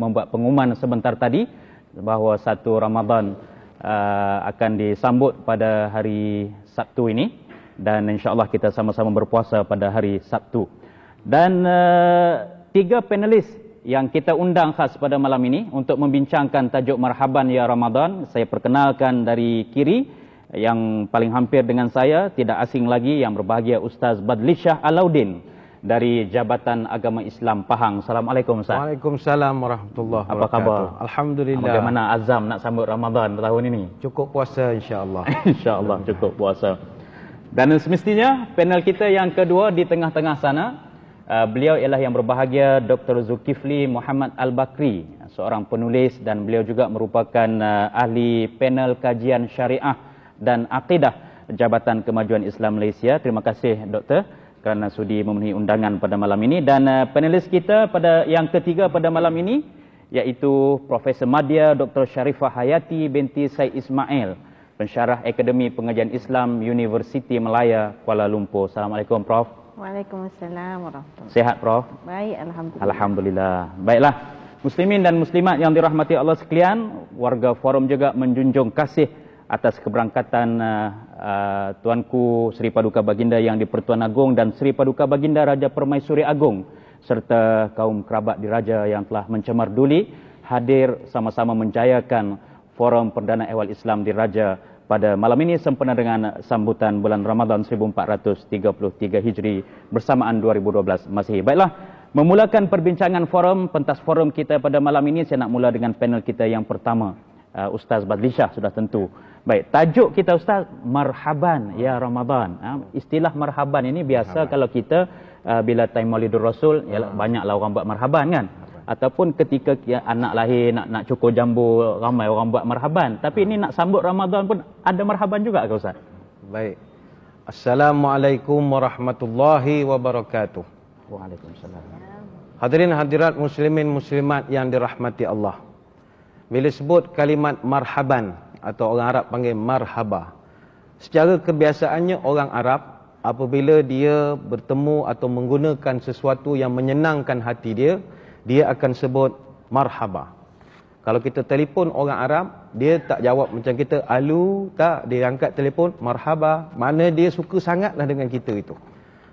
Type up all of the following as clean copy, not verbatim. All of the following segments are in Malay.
membuat pengumuman sebentar tadi bahawa 1 Ramadan akan disambut pada hari Sabtu ini, dan insya-Allah kita sama-sama berpuasa pada hari Sabtu. Dan 3 panelis yang kita undang khas pada malam ini untuk membincangkan tajuk Marhaban Ya Ramadan. Saya perkenalkan dari kiri, yang paling hampir dengan saya, tidak asing lagi, yang berbahagia Ustaz Badlisyah Alauddin dari Jabatan Agama Islam Pahang. Assalamualaikum Ustaz. Waalaikumsalam warahmatullahi wabarakatuh. Apa khabar? Alhamdulillah. Bagaimana azam nak sambut Ramadan tahun ini? Cukup puasa insya-Allah. Insya-Allah cukup puasa. Dan semestinya panel kita yang kedua di tengah-tengah sana, beliau ialah yang berbahagia Dr. Zulkifli Muhammad Al-Bakri, seorang penulis, dan beliau juga merupakan ahli panel kajian syariah dan akidah Jabatan Kemajuan Islam Malaysia. Terima kasih Doktor kerana sudi memenuhi undangan pada malam ini. Dan panelis kita pada yang ketiga pada malam ini iaitu Profesor Madya Dr. Sharifah Hayati binti Said Ismail, pensyarah Akademi Pengajian Islam Universiti Malaya Kuala Lumpur. Assalamualaikum Prof. Waalaikumsalam warahmatullahi wabarakatuh. Sehat Prof? Baik, alhamdulillah. Alhamdulillah. Baiklah, muslimin dan muslimat yang dirahmati Allah sekalian, warga forum juga menjunjung kasih atas keberangkatan Tuanku Seri Paduka Baginda Yang di-Pertuan Agong dan Seri Paduka Baginda Raja Permaisuri Agong serta kaum kerabat diraja yang telah mencemar duli hadir sama-sama menjayakan Forum Perdana Ehwal Islam Diraja pada malam ini sempena dengan sambutan bulan Ramadan 1433 Hijri bersamaan 2012 Masihi. Baiklah, memulakan perbincangan forum, pentas forum kita pada malam ini, saya nak mula dengan panel kita yang pertama. Ustaz Badlisyah sudah tentu. Baik, tajuk kita Ustaz, Marhaban Ya Ramadan. Istilah marhaban ini biasa kalau kita bila time Maulidur Rasul, banyaklah orang buat marhaban kan. Ataupun ketika anak lahir nak cukur jambu, ramai orang buat marhaban. Tapi ini nak sambut Ramadan pun ada marhaban juga ke Ustaz? Baik. Assalamualaikum warahmatullahi wabarakatuh. Waalaikumsalam. Hadirin hadirat muslimin muslimat yang dirahmati Allah. Bila sebut kalimat marhaban atau orang Arab panggil marhaba, secara kebiasaannya orang Arab apabila dia bertemu atau menggunakan sesuatu yang menyenangkan hati dia, dia akan sebut marhaba. Kalau kita telefon orang Arab, dia tak jawab macam kita alu, tak, dia angkat telefon marhaba, mana dia suka sangatlah dengan kita itu.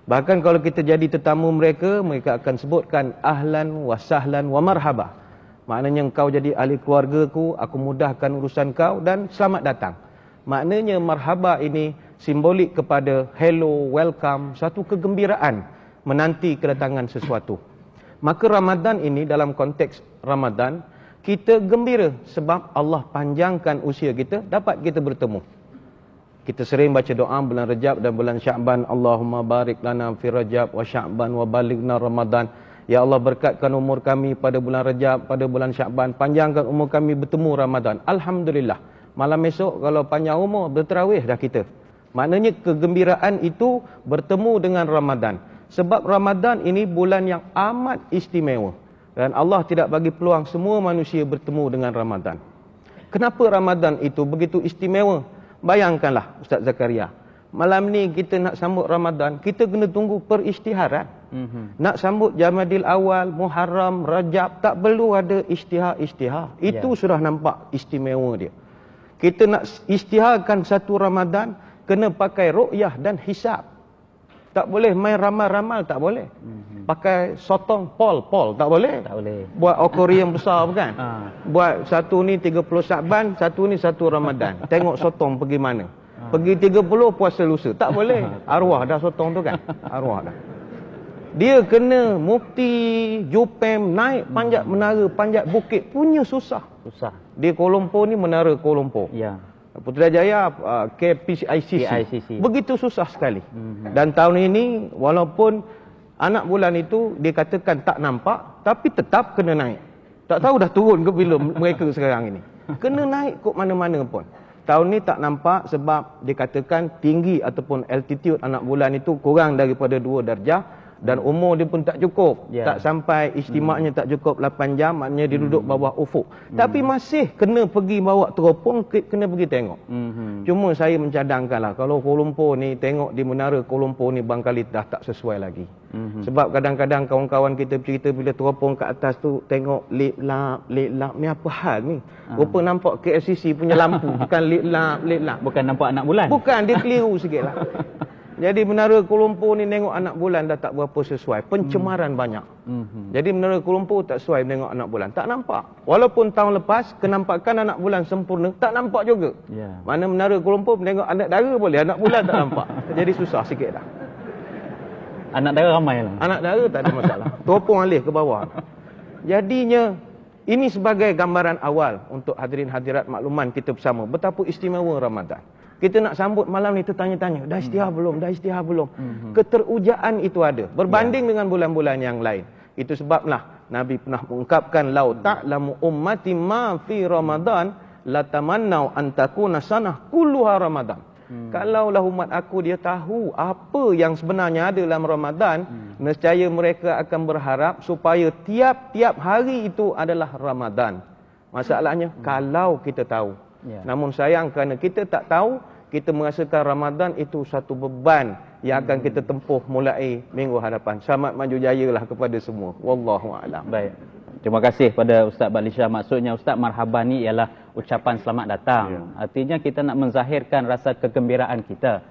Bahkan kalau kita jadi tetamu mereka, mereka akan sebutkan ahlan wa sahlan wa marhaba. Maknanya kau jadi ahli keluargaku, aku mudahkan urusan kau dan selamat datang. Maknanya marhaba ini simbolik kepada hello, welcome, satu kegembiraan menanti kedatangan sesuatu. Maka Ramadan ini dalam konteks Ramadan, kita gembira sebab Allah panjangkan usia kita, dapat kita bertemu. Kita sering baca doa bulan Rajab dan bulan Sya'ban, Allahumma barik lana fi Rajab wa Sya'ban wa balighna Ramadan. Ya Allah, berkatkan umur kami pada bulan Rajab, pada bulan Sya'ban, panjangkan umur kami bertemu Ramadan. Alhamdulillah. Malam esok kalau panjang umur, berterawih dah kita. Maknanya kegembiraan itu bertemu dengan Ramadan. Sebab Ramadan ini bulan yang amat istimewa. Dan Allah tidak bagi peluang semua manusia bertemu dengan Ramadan. Kenapa Ramadan itu begitu istimewa? Bayangkanlah Ustaz Zakaria, malam ni kita nak sambut Ramadan, kita kena tunggu perisytiharan. Nak sambut Jamadil Awal, Muharram, Rajab, tak perlu ada isytihar. Itu sudah nampak istimewa dia. Kita nak isytiharkan satu Ramadan, kena pakai ru'yah dan hisab. Tak boleh main ramal-ramal, tak boleh. Pakai sotong pol, tak boleh. Tak boleh. Buat akuarium besar bukan? Buat satu ni 30 Sya'ban, satu ni 1 Ramadan. Tengok sotong pergi mana. Pergi 30 puasa lusa. Tak boleh. Arwah dah sotong tu kan? Arwah dah. Dia kena mufti, Jupem, naik panjat menara, panjat bukit. Punya susah. Susah. Di Kuala Lumpur ni menara Kuala Lumpur. Ya. Putrajaya KPICC. Begitu susah sekali. Dan tahun ini walaupun anak bulan itu dikatakan tak nampak, tapi tetap kena naik. Tak tahu dah turun ke bila mereka sekarang ini. Kena naik kok mana-mana pun. Tahun ni tak nampak sebab dikatakan tinggi ataupun altitude anak bulan itu kurang daripada 2 darjah. Dan umur dia pun tak cukup. Ya. Tak sampai istimaknya tak cukup 8 jam, maknanya dia duduk bawah ufuk. Tapi masih kena pergi bawa teropong, kena pergi tengok. Cuma saya mencadangkanlah, kalau Kuala Lumpur ni tengok di menara Kuala Lumpur ni barangkali dah tak sesuai lagi. Sebab kadang-kadang kawan-kawan kita cerita bila teropong kat atas tu tengok lip lap, ni apa hal ni? Rupa nampak KLCC punya lampu, bukan lip lap. Bukan nampak anak bulan. Bukan, dia keliru sikit lah. Jadi menara Kuala Lumpur ni tengok anak bulan dah tak berapa sesuai. Pencemaran banyak. Jadi menara Kuala Lumpur tak sesuai tengok anak bulan. Tak nampak. Walaupun tahun lepas kenampakan anak bulan sempurna, tak nampak juga. Ya. Mana menara Kuala Lumpur tengok anak dara boleh, anak bulan tak nampak. Jadi susah sikit dah. Anak dara ramai lah. Anak dara tak ada masalah. Teropong alih ke bawah. Jadinya ini sebagai gambaran awal untuk hadirin hadirat makluman kita bersama betapa istimewa Ramadan. Kita nak sambut malam ni tertanya-tanya, dah istihar belum? Dah istihar belum? Keterujaan itu ada berbanding dengan bulan-bulan yang lain. Itu sebablah Nabi pernah mengungkapkan, lau ta'lamu ummati ma fi Ramadan latamannau an takuna sanah kulluha Ramadan. Kalaulah umat aku dia tahu apa yang sebenarnya ada dalam Ramadan, nescaya mereka akan berharap supaya tiap-tiap hari itu adalah Ramadan. Masalahnya kalau kita tahu. Ya. Namun sayang kerana kita tak tahu, kita merasakan Ramadan itu satu beban yang akan kita tempuh mulai minggu hadapan. Selamat maju jaya lah kepada semua. Wallahu a'lam. Baik. Terima kasih pada Ustaz Balisha. Maksudnya Ustaz marhaban ni ialah ucapan selamat datang. Ya. Artinya kita nak menzahirkan rasa kegembiraan kita,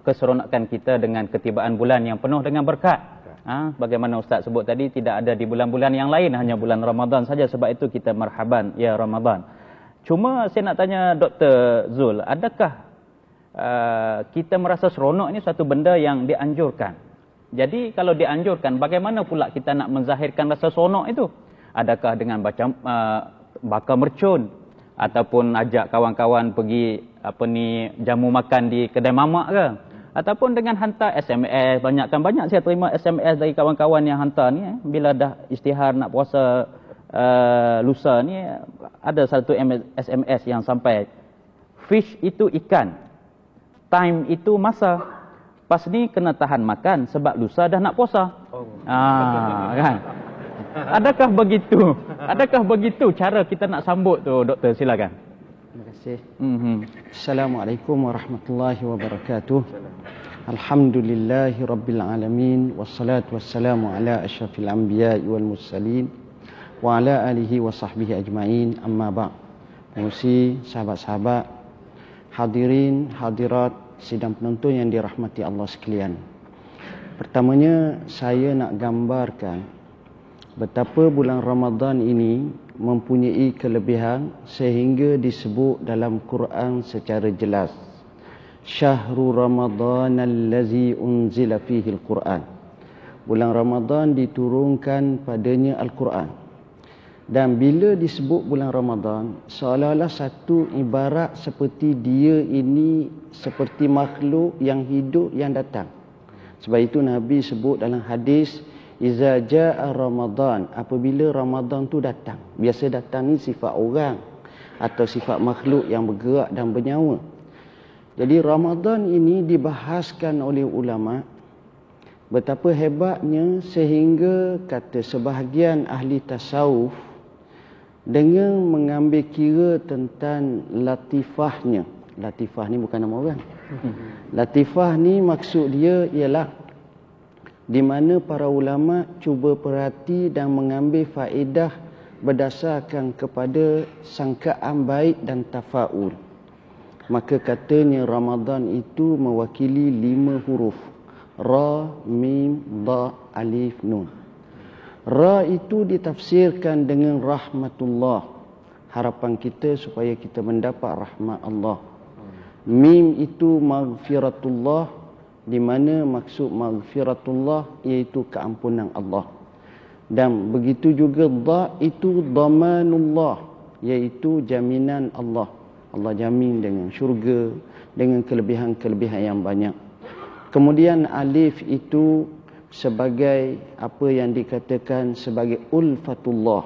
keseronokan kita dengan ketibaan bulan yang penuh dengan berkat. Bagaimana Ustaz sebut tadi, tidak ada di bulan-bulan yang lain, hanya bulan Ramadan saja. Sebab itu kita marhaban ya Ramadan. Cuma saya nak tanya Dr. Zul, adakah kita merasa seronok ini satu benda yang dianjurkan? Jadi kalau dianjurkan, bagaimana pula kita nak menzahirkan rasa seronok itu? Adakah dengan baca bakar mercun, ataupun ajak kawan-kawan pergi jamu makan di kedai mamak ke? Ataupun dengan hantar SMS, banyak saya terima SMS dari kawan-kawan yang hantar ni bila dah istihar nak puasa lusa ni, ada satu SMS yang sampai, fish itu ikan, time itu masa, pas ni kena tahan makan sebab lusa dah nak puasa. Kan? Adakah begitu? Adakah begitu cara kita nak sambut tu, doktor? Silakan. Terima kasih. Assalamualaikum warahmatullahi wabarakatuh. Alhamdulillahi rabbil alamin, wassalatu wassalamu ala asyrafil anbiya'i wal mursalin wa ala alihi wa sahbihi ajma'in, amma ba'. Pengurusi, sahabat-sahabat, hadirin, hadirat, sidang penonton yang dirahmati Allah sekalian. Pertamanya, saya nak gambarkan betapa bulan Ramadan ini mempunyai kelebihan sehingga disebut dalam Quran secara jelas. Syahrul Ramadan allazi unzila fihi al-Quran. Bulan Ramadan diturunkan padanya Al-Quran. Dan bila disebut bulan Ramadan, seolah-olah satu ibarat seperti dia ini seperti makhluk yang hidup yang datang. Sebab itu Nabi sebut dalam hadis, iza jaa Ramadan, apabila Ramadan tu datang. Biasa datang ni sifat orang atau sifat makhluk yang bergerak dan bernyawa. Jadi Ramadan ini dibahaskan oleh ulama betapa hebatnya sehingga kata sebahagian ahli tasawuf dengan mengambil kira tentang latifahnya. Latifah ni bukan nama orang. Latifah ni maksud dia ialah di mana para ulama cuba perhati dan mengambil faedah berdasarkan kepada sangkaan baik dan tafaul. Maka katanya Ramadan itu mewakili 5 huruf. Ra, Mim, Da, Alif, Nun. Ra itu ditafsirkan dengan rahmatullah. Harapan kita supaya kita mendapat rahmat Allah. Mim itu maghfiratullah, di mana maksud maghfiratullah iaitu keampunan Allah. Dan begitu juga Da itu dhamanullah, iaitu jaminan Allah. Allah jamin dengan syurga, dengan kelebihan-kelebihan yang banyak. Kemudian Alif itu sebagai apa yang dikatakan sebagai ulfatullah.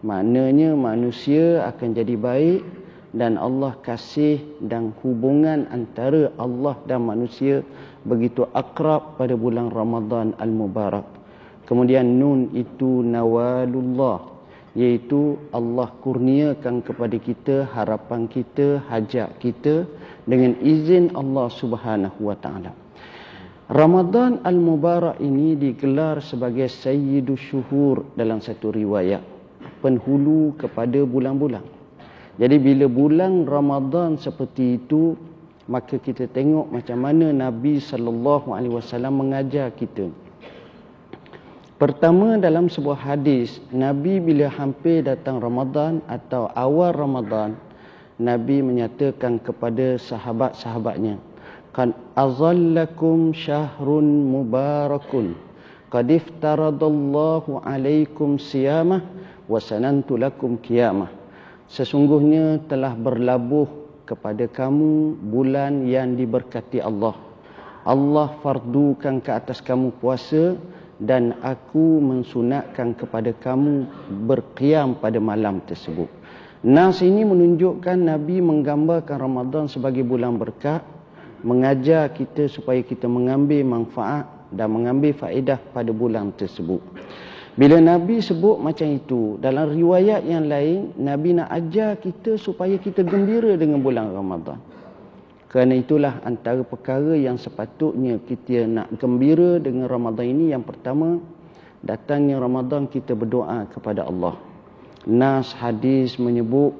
Maknanya manusia akan jadi baik dan Allah kasih dan hubungan antara Allah dan manusia begitu akrab pada bulan Ramadan al-Mubarak. Kemudian nun itu nawalullah, iaitu Allah kurniakan kepada kita harapan kita, hajat kita dengan izin Allah Subhanahu wa taala. Ramadan al-Mubarak ini digelar sebagai Sayyidus Syuhur dalam satu riwayat, penghulu kepada bulan-bulan. Jadi bila bulan Ramadan seperti itu, maka kita tengok macam mana Nabi SAW mengajar kita. Pertama, dalam sebuah hadis, Nabi bila hampir datang Ramadan atau awal Ramadan, Nabi menyatakan kepada sahabat-sahabatnya, "Qad azallakum syahrun mubarakun, qad iftaradallahu alaikum siyamah wa sanantu lakum qiyamah." Sesungguhnya telah berlabuh kepada kamu bulan yang diberkati Allah. Allah fardukan ke atas kamu puasa dan aku mensunatkan kepada kamu berqiyam pada malam tersebut. Nas ini menunjukkan Nabi menggambarkan Ramadan sebagai bulan berkat, mengajar kita supaya kita mengambil manfaat dan mengambil faedah pada bulan tersebut. Bila Nabi sebut macam itu, dalam riwayat yang lain, Nabi nak ajar kita supaya kita gembira dengan bulan Ramadan. Kerana itulah antara perkara yang sepatutnya kita nak gembira dengan Ramadan ini. Yang pertama, datangnya Ramadan kita berdoa kepada Allah. Nas hadis menyebut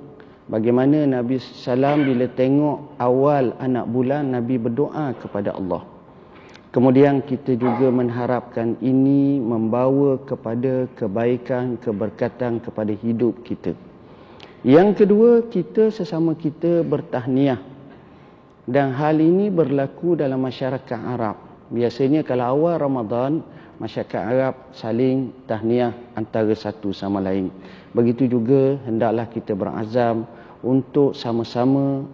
bagaimana Nabi SAW bila tengok awal anak bulan, Nabi berdoa kepada Allah. Kemudian kita juga mengharapkan ini membawa kepada kebaikan, keberkatan kepada hidup kita. Yang kedua, kita sesama kita bertahniah. Dan hal ini berlaku dalam masyarakat Arab. Biasanya kalau awal Ramadan, masyarakat Arab saling tahniah antara satu sama lain. Begitu juga hendaklah kita berazam untuk sama-sama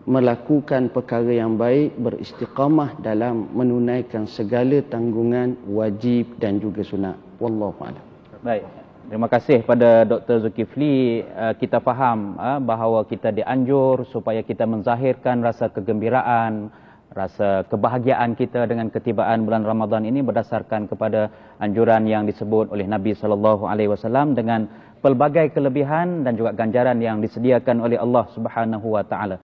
melakukan perkara yang baik, beristiqamah dalam menunaikan segala tanggungan wajib dan juga sunat. Wallahu a'lam. Baik. Terima kasih pada Dr. Zulkifli. Kita faham bahawa kita dianjur supaya kita menzahirkan rasa kegembiraan, rasa kebahagiaan kita dengan ketibaan bulan Ramadan ini berdasarkan kepada anjuran yang disebut oleh Nabi SAW dengan pelbagai kelebihan dan juga ganjaran yang disediakan oleh Allah Subhanahu wa taala.